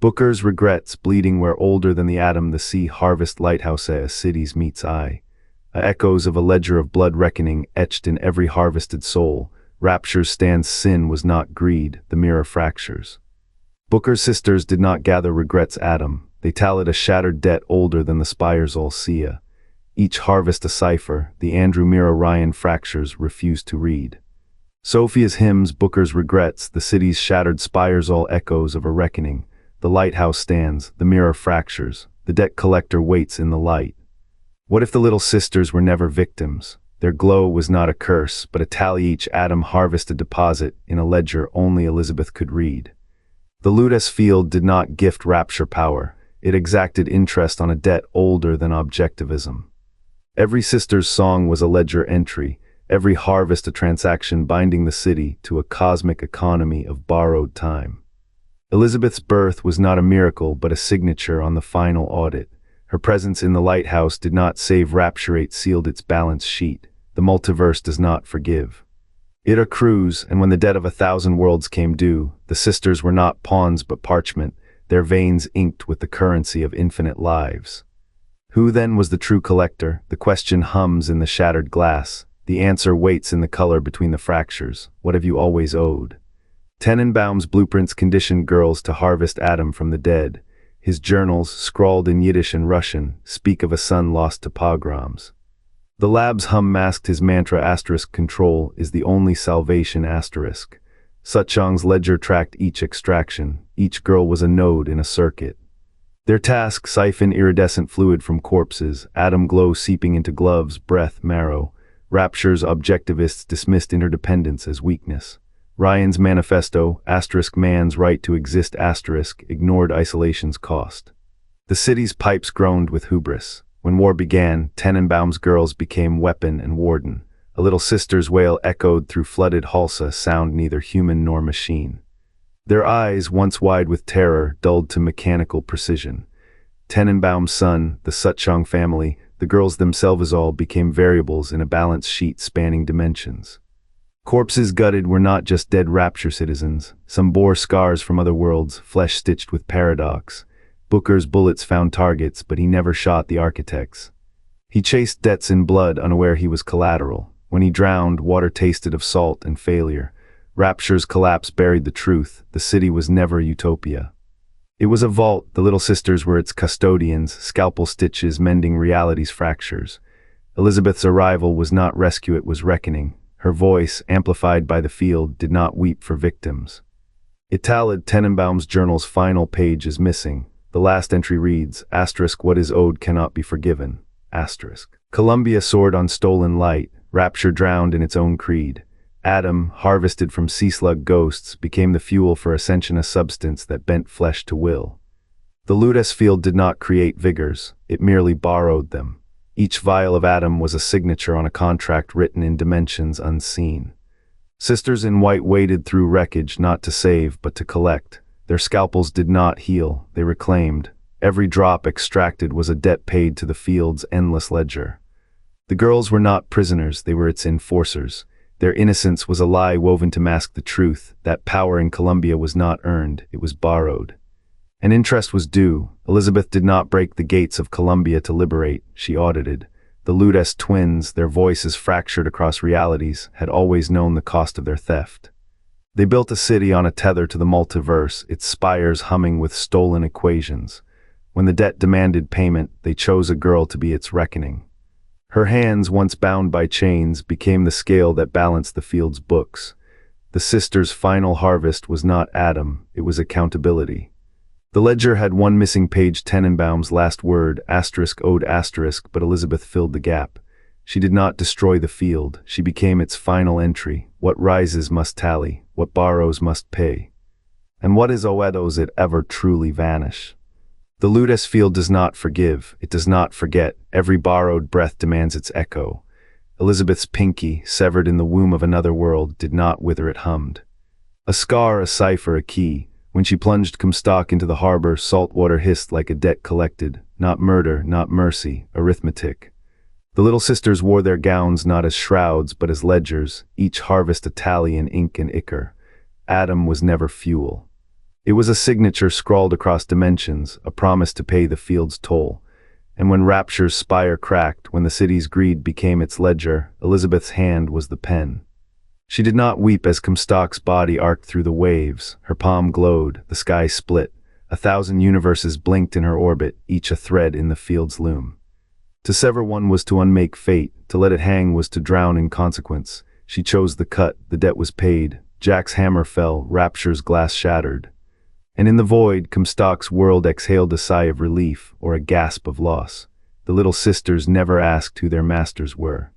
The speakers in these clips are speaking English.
Booker's regrets bleeding where older than the atom the sea harvest lighthouse a city's meets eye. Echoes of a ledger of blood reckoning etched in every harvested soul. Rapture's stands sin was not greed, the mirror fractures. Booker's sisters did not gather regrets atom, they tallied a shattered debt older than the spires all see. Each harvest a cipher, the Andrew Mira Ryan fractures refused to read. Sophia's hymns, Booker's regrets, the city's shattered spires all echoes of a reckoning. The lighthouse stands, the mirror fractures, the debt collector waits in the light. What if the little sisters were never victims? Their glow was not a curse, but a tally each atom harvest a deposit in a ledger only Elizabeth could read. The Ludes field did not gift Rapture power, it exacted interest on a debt older than objectivism. Every sister's song was a ledger entry, every harvest a transaction binding the city to a cosmic economy of borrowed time. Elizabeth's birth was not a miracle but a signature on the final audit. Her presence in the lighthouse did not save Rapture, it sealed its balance sheet. The multiverse does not forgive. It accrues, and when the debt of 1,000 worlds came due, the sisters were not pawns but parchment, their veins inked with the currency of infinite lives. Who then was the true collector? The question hums in the shattered glass. The answer waits in the color between the fractures. What have you always owed? Tenenbaum's blueprints conditioned girls to harvest Adam from the dead. His journals, scrawled in Yiddish and Russian, speak of a son lost to pogroms. The lab's hum masked his mantra ** control is the only salvation **. Suchong's ledger tracked each extraction. Each girl was a node in a circuit. Their task, siphon iridescent fluid from corpses, atom glow seeping into gloves, breath, marrow. Rapture's objectivists dismissed interdependence as weakness. Ryan's manifesto, * man's right to exist *, ignored isolation's cost. The city's pipes groaned with hubris. When war began, Tenenbaum's girls became weapon and warden. A little sister's wail echoed through flooded Halsa, sound neither human nor machine. Their eyes, once wide with terror, dulled to mechanical precision. Tenenbaum's son, the Suchong family, the girls themselves all became variables in a balance sheet spanning dimensions. Corpses gutted were not just dead Rapture citizens. Some bore scars from other worlds, flesh stitched with paradox. Booker's bullets found targets, but he never shot the architects. He chased debts in blood, unaware he was collateral. When he drowned, water tasted of salt and failure. Rapture's collapse buried the truth. The city was never utopia. It was a vault. The little sisters were its custodians, scalpel stitches mending reality's fractures. Elizabeth's arrival was not rescue, it was reckoning. Her voice, amplified by the field, did not weep for victims. It tallied Tenenbaum's journal's final page is missing. The last entry reads, * what is owed cannot be forgiven. * Columbia soared on stolen light, Rapture drowned in its own creed. Adam, harvested from sea-slug ghosts, became the fuel for ascension, a substance that bent flesh to will. The Ludes field did not create vigors, it merely borrowed them. Each vial of Adam was a signature on a contract written in dimensions unseen. Sisters in white waded through wreckage not to save but to collect. Their scalpels did not heal, they reclaimed. Every drop extracted was a debt paid to the field's endless ledger. The girls were not prisoners, they were its enforcers. Their innocence was a lie woven to mask the truth, that power in Columbia was not earned, it was borrowed. And interest was due. Elizabeth did not break the gates of Columbia to liberate, she audited. The Ludes twins, their voices fractured across realities, had always known the cost of their theft. They built a city on a tether to the multiverse, its spires humming with stolen equations. When the debt demanded payment, they chose a girl to be its reckoning. Her hands, once bound by chains, became the scale that balanced the field's books. The sisters' final harvest was not Adam, it was accountability. The ledger had one missing page, Tenenbaum's last word, *, owed *, but Elizabeth filled the gap. She did not destroy the field, she became its final entry. What rises must tally, what borrows must pay. And what is owed does it ever truly vanish? The Ludes field does not forgive, it does not forget, every borrowed breath demands its echo. Elizabeth's pinky, severed in the womb of another world, did not wither, it hummed. A scar, a cipher, a key. When she plunged Comstock into the harbor, salt water hissed like a debt collected, not murder, not mercy, arithmetic. The little sisters wore their gowns not as shrouds but as ledgers, each harvest a tally in ink and ichor. Adam was never fuel. It was a signature scrawled across dimensions, a promise to pay the field's toll. And when Rapture's spire cracked, when the city's greed became its ledger, Elizabeth's hand was the pen. She did not weep as Comstock's body arced through the waves. Her palm glowed, the sky split. 1,000 universes blinked in her orbit, each a thread in the field's loom. To sever one was to unmake fate, to let it hang was to drown in consequence. She chose the cut, the debt was paid. Jack's hammer fell, Rapture's glass shattered. And in the void, Comstock's world exhaled a sigh of relief, or a gasp of loss. The little sisters never asked who their masters were.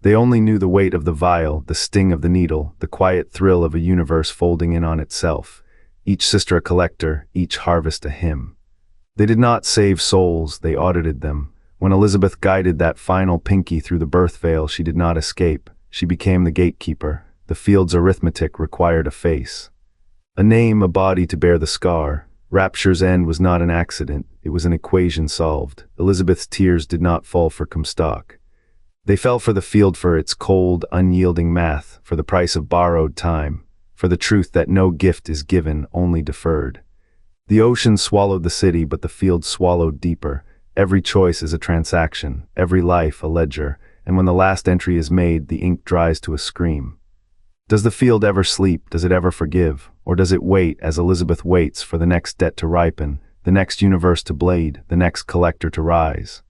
They only knew the weight of the vial, the sting of the needle, the quiet thrill of a universe folding in on itself. Each sister a collector, each harvest a hymn. They did not save souls, they audited them. When Elizabeth guided that final pinky through the birth veil, she did not escape. She became the gatekeeper. The field's arithmetic required a face. A name, a body to bear the scar. Rapture's end was not an accident, it was an equation solved. Elizabeth's tears did not fall for Comstock. They fell for the field, for its cold, unyielding math, for the price of borrowed time, for the truth that no gift is given, only deferred. The ocean swallowed the city, but the field swallowed deeper. Every choice is a transaction, every life a ledger, and when the last entry is made, the ink dries to a scream. Does the field ever sleep? Does it ever forgive? Or does it wait, as Elizabeth waits, for the next debt to ripen, the next universe to blade, the next collector to rise?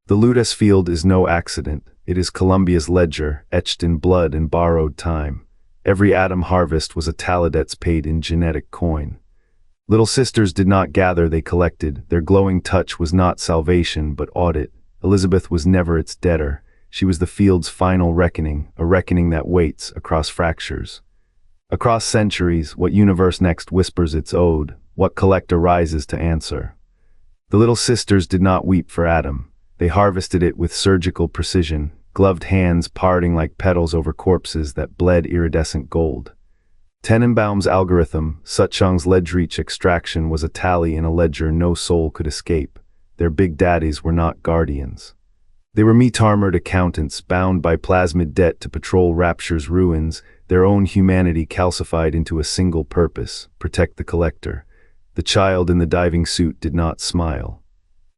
The Ludus field is no accident. It is Columbia's ledger, etched in blood and borrowed time. Every atom harvest was a taladets paid in genetic coin. Little sisters did not gather, they collected. Their glowing touch was not salvation, but audit. Elizabeth was never its debtor. She was the field's final reckoning, a reckoning that waits across fractures. Across centuries, what universe next whispers its ode? What collector rises to answer? The little sisters did not weep for Adam. They harvested it with surgical precision, gloved hands parting like petals over corpses that bled iridescent gold. Tenenbaum's algorithm, Suchong's ledge-reach extraction, was a tally in a ledger no soul could escape. Their big daddies were not guardians. They were meat-armored accountants bound by plasmid debt to patrol Rapture's ruins, their own humanity calcified into a single purpose: protect the collector. The child in the diving suit did not smile.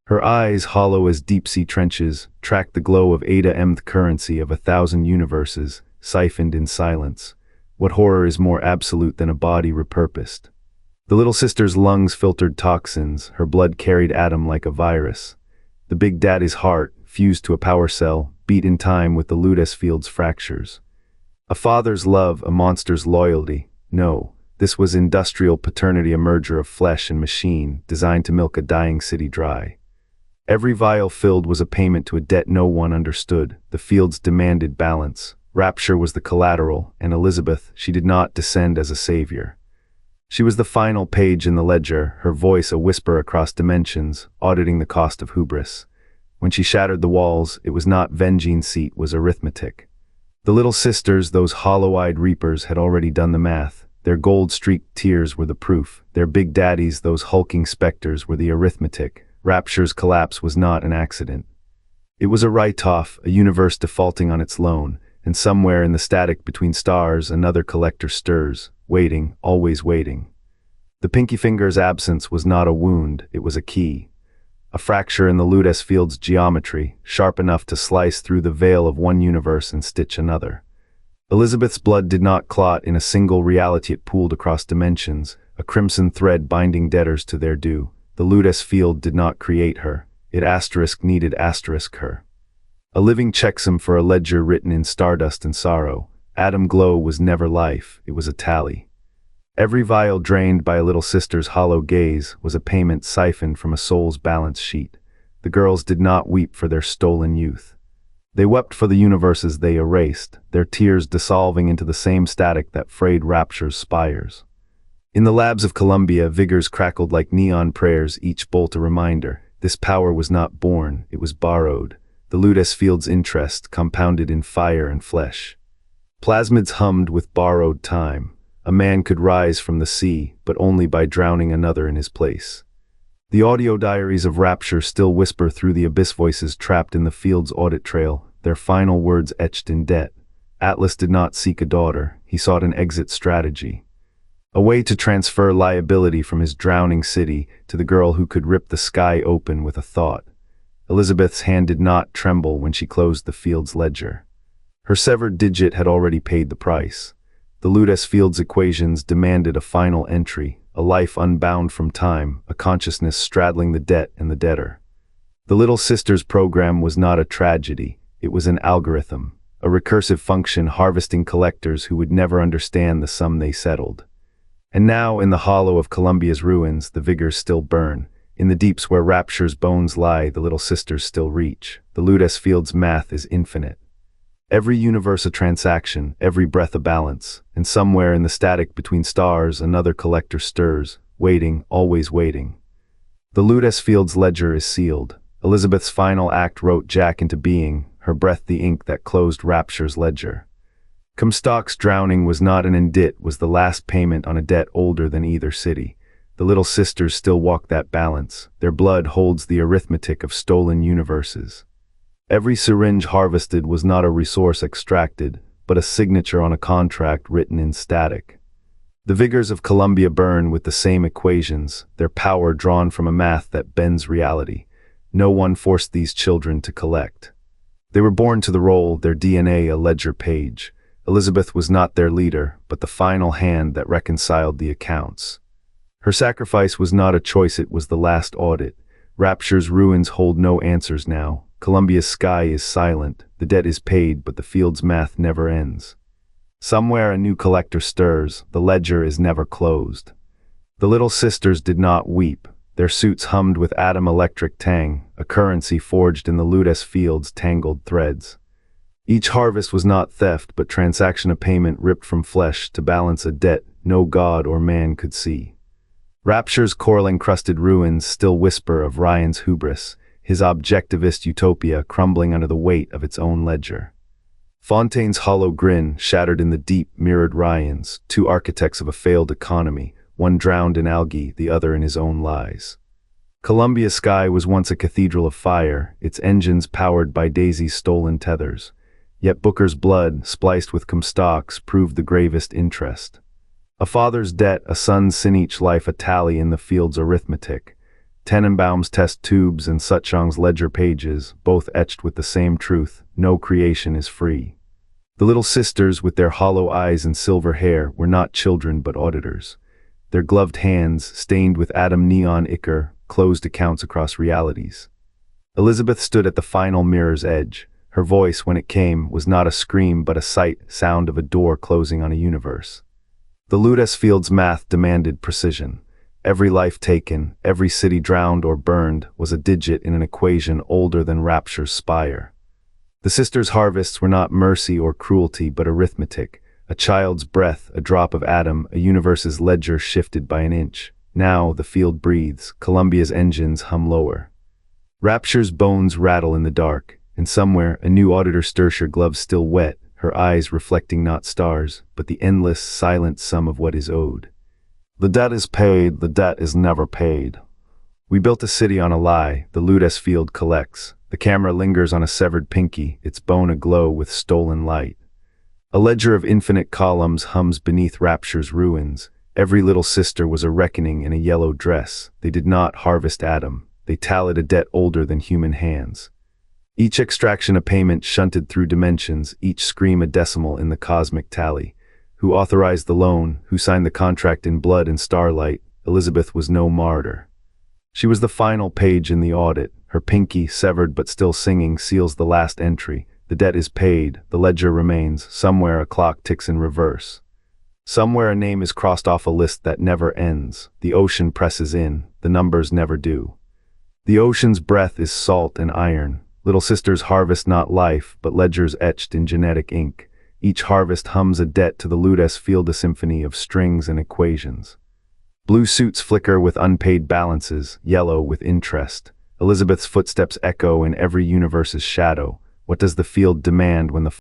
Her eyes, hollow as deep-sea trenches, tracked the glow of Eta Mth currency of 1,000 universes, siphoned in silence. What horror is more absolute than a body repurposed? The little sister's lungs filtered toxins, her blood carried Adam like a virus. The big daddy's heart, fused to a power cell, beat in time with the Ludus field's fractures. A father's love, a monster's loyalty. No, this was industrial paternity, a merger of flesh and machine, designed to milk a dying city dry. Every vial filled was a payment to a debt no one understood. The fields demanded balance. Rapture was the collateral, and Elizabeth, she did not descend as a savior. She was the final page in the ledger, her voice a whisper across dimensions, auditing the cost of hubris. When she shattered the walls, it was not venging seat, was arithmetic. The little sisters, those hollow-eyed reapers, had already done the math. Their gold-streaked tears were the proof. Their big daddies, those hulking specters, were the arithmetic. Rapture's collapse was not an accident. It was a write-off, a universe defaulting on its loan, and somewhere in the static between stars another collector stirs, waiting, always waiting. The pinky finger's absence was not a wound, it was a key. A fracture in the Ludus field's geometry, sharp enough to slice through the veil of one universe and stitch another. Elizabeth's blood did not clot in a single reality, it pooled across dimensions, a crimson thread binding debtors to their due. The Ludus field did not create her, it needed her. A living checksum for a ledger written in stardust and sorrow. Atom glow was never life, it was a tally. Every vial drained by a little sister's hollow gaze was a payment siphoned from a soul's balance sheet. The girls did not weep for their stolen youth. They wept for the universes they erased, their tears dissolving into the same static that frayed Rapture's spires. In the labs of Columbia, vigors crackled like neon prayers, each bolt a reminder. This power was not born, it was borrowed. The Ludus field's interest compounded in fire and flesh. Plasmids hummed with borrowed time. A man could rise from the sea, but only by drowning another in his place. The audio diaries of Rapture still whisper through the abyss, voices trapped in the field's audit trail, their final words etched in debt. Atlas did not seek a daughter, he sought an exit strategy. A way to transfer liability from his drowning city to the girl who could rip the sky open with a thought. Elizabeth's hand did not tremble when she closed the field's ledger. Her severed digit had already paid the price. The Ludes field's equations demanded a final entry, a life unbound from time, a consciousness straddling the debt and the debtor. The Little Sisters program was not a tragedy, it was an algorithm, a recursive function harvesting collectors who would never understand the sum they settled. And now, in the hollow of Columbia's ruins, the vigors still burn. In the deeps where Rapture's bones lie, the Little Sisters still reach. The Ludes field's math is infinite. Every universe a transaction, every breath a balance, and somewhere in the static between stars another collector stirs, waiting, always waiting. The Ludes field's ledger is sealed. Elizabeth's final act wrote Jack into being, her breath the ink that closed Rapture's ledger. Comstock's drowning was not an indit, was the last payment on a debt older than either city. The Little Sisters still walk that balance. Their blood holds the arithmetic of stolen universes. Every syringe harvested was not a resource extracted, but a signature on a contract written in static. The vigors of Columbia burn with the same equations, their power drawn from a math that bends reality. No one forced these children to collect. They were born to the role, their DNA a ledger page. Elizabeth was not their leader, but the final hand that reconciled the accounts. Her sacrifice was not a choice, it was the last audit. Rapture's ruins hold no answers now. Columbia's sky is silent, the debt is paid, but the field's math never ends. Somewhere a new collector stirs, the ledger is never closed. The Little Sisters did not weep. Their suits hummed with atom electric tang, a currency forged in the Ludes field's tangled threads. Each harvest was not theft, but transaction of payment ripped from flesh to balance a debt no god or man could see. Rapture's coral-encrusted ruins still whisper of Ryan's hubris, his objectivist utopia crumbling under the weight of its own ledger. Fontaine's hollow grin shattered in the deep, mirrored Ryans, two architects of a failed economy, one drowned in algae, the other in his own lies. Columbia's sky was once a cathedral of fire, its engines powered by Daisy's stolen tethers. Yet Booker's blood, spliced with Comstock's, proved the gravest interest. A father's debt, a son's sin, each life a tally in the field's arithmetic. Tenenbaum's test tubes and Suchong's ledger pages, both etched with the same truth, no creation is free. The Little Sisters, with their hollow eyes and silver hair, were not children but auditors. Their gloved hands, stained with atom neon ichor, closed accounts across realities. Elizabeth stood at the final mirror's edge. Her voice, when it came, was not a scream but a sound of a door closing on a universe. The Ludes field's math demanded precision. Every life taken, every city drowned or burned, was a digit in an equation older than Rapture's spire. The sisters' harvests were not mercy or cruelty but arithmetic, a child's breath, a drop of atom, a universe's ledger shifted by an inch. Now the field breathes, Columbia's engines hum lower. Rapture's bones rattle in the dark, and somewhere a new auditor stirs, her gloves still wet, her eyes reflecting not stars, but the endless, silent sum of what is owed. The debt is paid, the debt is never paid. We built a city on a lie, the Ludes field collects. The camera lingers on a severed pinky, its bone aglow with stolen light. A ledger of infinite columns hums beneath Rapture's ruins. Every Little Sister was a reckoning in a yellow dress. They did not harvest Adam. They tallied a debt older than human hands. Each extraction a payment shunted through dimensions, each scream a decimal in the cosmic tally. Who authorized the loan, who signed the contract in blood and starlight, Elizabeth was no martyr. She was the final page in the audit. Her pinky, severed but still singing, seals the last entry. The debt is paid, the ledger remains, somewhere a clock ticks in reverse. Somewhere a name is crossed off a list that never ends. The ocean presses in, the numbers never do. The ocean's breath is salt and iron. Little Sisters harvest not life, but ledgers etched in genetic ink. Each harvest hums a debt to the Ludes field, a symphony of strings and equations. Blue suits flicker with unpaid balances, yellow with interest. Elizabeth's footsteps echo in every universe's shadow. What does the field demand when the